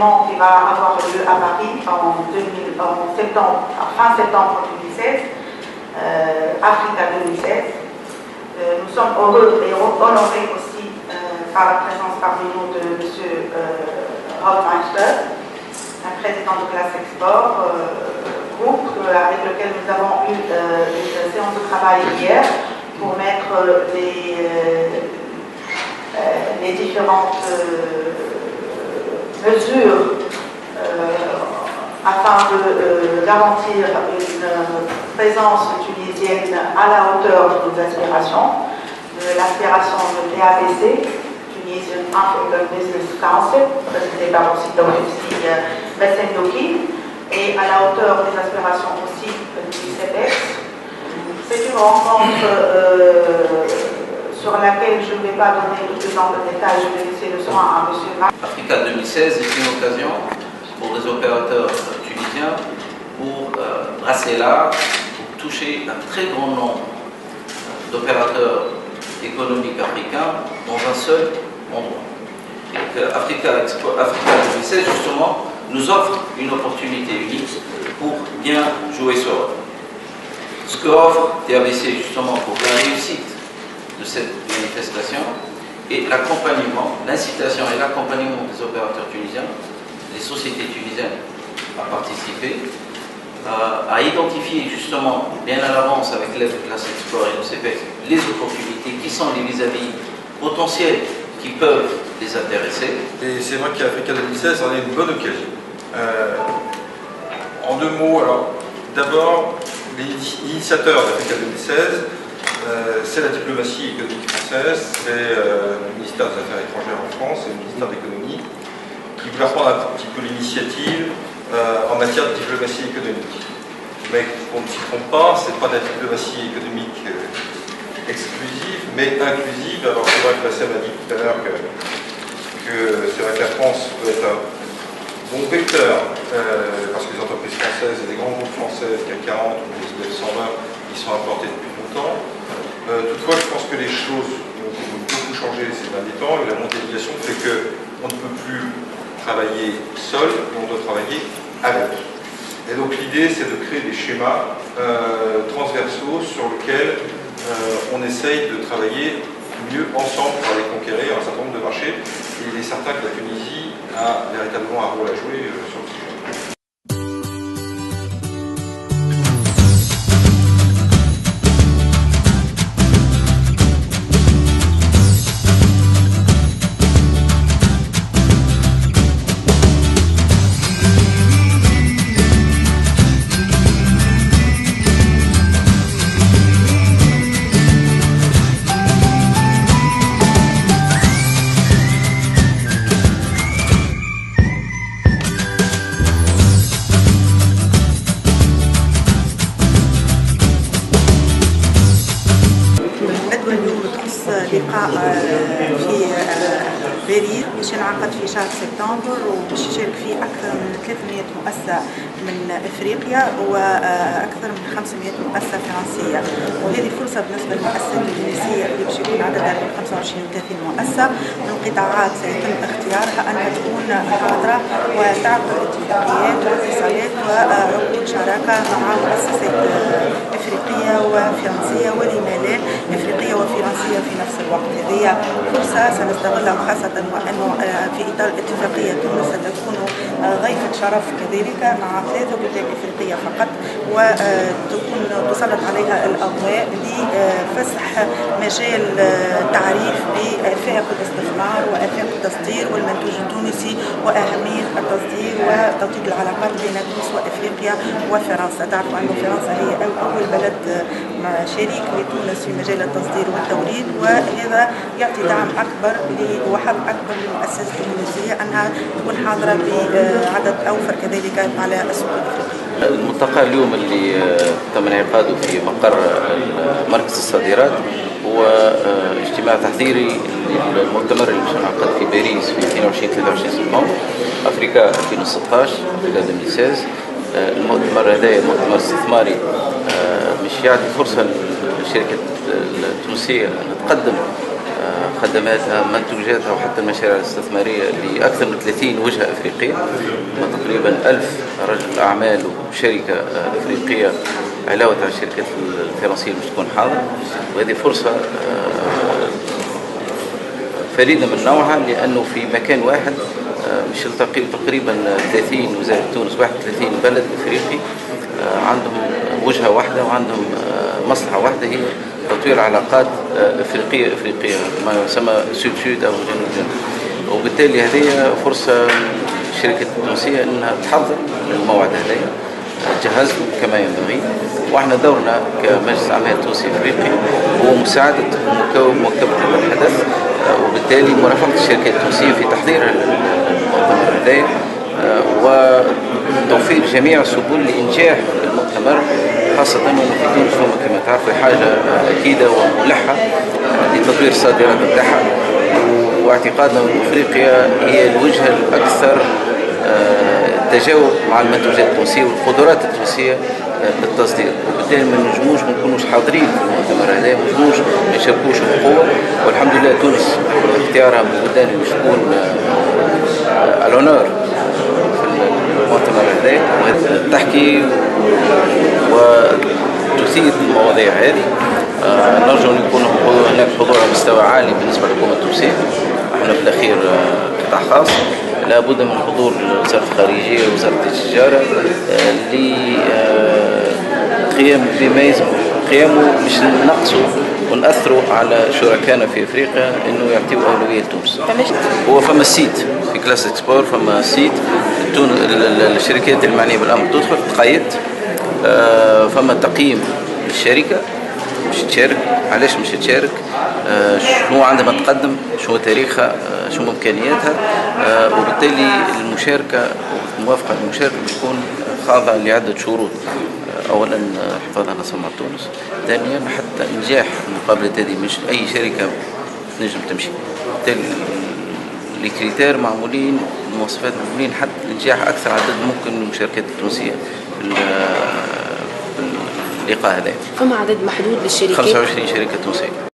événement qui va avoir lieu à Paris fin septembre 2016, Africa 2016. Nous sommes heureux et honorés aussi par la présence parmi nous de M. Hauptmeister, un président de Classe Export Group, avec lequel nous avons eu une séance de travail hier pour mettre les différentes mesures afin de garantir une présence tunisienne à la hauteur de nos aspirations, de l'aspiration de l'ABC, Tunisian African Business Council, présidé par aussi Bessendouki, et à la hauteur des aspirations aussi du CEPEX. C'est une rencontre sur laquelle je ne vais pas donner tous les détails, je vais laisser le soin à M. Africa 2016 est une occasion pour les opérateurs tunisiens pour brasser large, pour toucher un très grand nombre d'opérateurs économiques africains dans un seul endroit. Donc, Africa 2016 justement nous offre une opportunité unique pour bien jouer ce rôle. Ce que offre TABC justement pour la réussite de cette manifestation et l'accompagnement, l'incitation et l'accompagnement des opérateurs tunisiens, des sociétés tunisiennes à participer, à identifier justement bien à l'avance avec l'aide de Classe Export et de CEPEX les opportunités qui sont les vis-à-vis potentiels qui peuvent les intéresser. Et c'est vrai qu'Africa 2016 en est une bonne occasion. En deux mots, alors d'abord, les initiateurs d'Africa 2016, c'est la diplomatie économique française, c'est le ministère des Affaires étrangères en France et le ministère de l'Économie qui voulaient prendre un petit peu l'initiative en matière de diplomatie économique. Mais qu'on ne s'y trompe pas, ce n'est pas de la diplomatie économique exclusive, mais inclusive. Alors c'est vrai que Bassem a dit tout à l'heure que c'est vrai que la France peut être un bon vecteur, parce que les entreprises françaises et les grands groupes français, CAC 40 ou les IBEX 120, ils sont implantés depuis longtemps. Toutefois, je pense que les choses ont beaucoup changé ces derniers temps et la mondialisation fait qu'on ne peut plus travailler seul, mais on doit travailler avec. Et donc l'idée, c'est de créer des schémas transversaux sur lesquels on essaye de travailler mieux ensemble pour aller conquérir un certain nombre de marchés. Et il est certain que la Tunisie a véritablement un rôle à jouer sur le sujet. لقاء في باريس باش ينعقد في شهر سبتمبر وباش يشارك فيه أكثر من 300 مؤسسة من إفريقيا وأكثر من 500 مؤسسة فرنسية، وهذه فرصة بالنسبة للمؤسسة التونسية اللي باش يكون عددها بين 25 و 30 مؤسسة من قطاعات سيتم اختيارها أنها تكون حاضرة وتعقد اتفاقيات واتصالات وعقود شراكة مع مؤسسات إفريقية وفرنسية ولما لا إفريقية وفرنسية في نفس الوقت. هذه فرصة سنستغلها خاصة وأنه في إطار اتفاقية تونس ستكون ضيفة شرف كذلك مع 3 بلدان إفريقية فقط، وتكون تسلط عليها الأضواء لفسح مجال تعريف بآفاق الاستثمار وآفاق التصدير والمنتوج التونسي وأهمية التصدير وتوطيد العلاقات بين تونس وإفريقيا وفرنسا. تعرف أن فرنسا هي أول بلد شريك لتونس في مجال التصدير والتوريد، وهذا يعطي دعم أكبر وحظ أكبر للمؤسسات التونسية أنها تكون حاضرة بعدد أوفر كذلك على السوق الإفريقي. الملتقى اليوم اللي تم انعقاده في مقر مركز الصادرات هو اجتماع تحضيري للمؤتمر اللي سينعقد في باريس في 22-23 سبتمبر افريكا 2016 افريكا 2016. المؤتمر هذا مؤتمر استثماري مش يعطي فرصة للشركة التونسية أن تقدم خدماتها، منتوجاتها، وحتى المشاريع الاستثمارية لأكثر من 30 وجهة أفريقية، وتقريبا 1000 رجل أعمال وشركة أفريقية علاوة على الشركات الفرنسية اللي تكون حاضرة. وهذه فرصة فريدة من نوعها، لأنه في مكان واحد مش تقريبا 30 وزارة تونس 31 بلد أفريقي عندهم وجهة واحدة وعندهم مصلحة واحدة، هي تطوير علاقات أفريقية ما يسمى سود سود أو جنوب جنوب. وبالتالي هذه فرصة الشركة التونسية أنها تحضر للموعد هذا، تجهزه كما ينبغي. واحنا دورنا كمجلس أعمال تونسي أفريقي هو مساعدة مواكبة هذا الحدث، وبالتالي مرافقة الشركات التونسية في تحضير المؤتمر هذا وتوفير جميع سبل لإنجاح المؤتمر، خاصة أنه في تونس كما تعرفوا حاجة أكيدة وملحة لتطوير الصادرات بتاعها، واعتقادنا أن أفريقيا هي الوجهة الأكثر تجاوب مع المنتوجات التونسية والقدرات التونسية للتصدير. وبالتالي ما نجموش ما نكونوش حاضرين في المؤتمر هذا، ما نجموش ما نشاركوش بقوة. والحمد لله تونس اختيارها من البلدان اللي تكون الأونور في المؤتمر هذا، تحكي وتثير المواضيع هذه. نرجو أن يكون هناك حضور على مستوى عالي بالنسبة للحكومة التونسية. احنا بالأخير قطاع خاص، لابد من حضور وزارة الخارجية ووزارة التجارة لقيام بما يجب قيامه باش نقصوا ونأثروا على شركائنا في افريقيا انه يعطيوا اولويه لتونس. هو فما سيت في كلاس اكسبور، فما سيت الشركات المعنيه بالامر تدخل تقيد، فما تقييم للشركه مش تشارك، علاش مش تشارك، شنو عندها ما تقدم، شنو تاريخها، شنو امكانياتها. وبالتالي المشاركه والموافقه المشاركه تكون خاضعه لعده شروط. اولا حفاظ على سمعه تونس، ثانيا حتى انجاح المقابلات هذه مش اي شركه تنجم تمشي، بالتالي الكريتير معمولين، المواصفات معمولين حتى انجاح اكثر عدد ممكن من المشاركات التونسيه في اللقاء هذا. فما عدد محدود للشركات؟ 25 شركه تونسيه.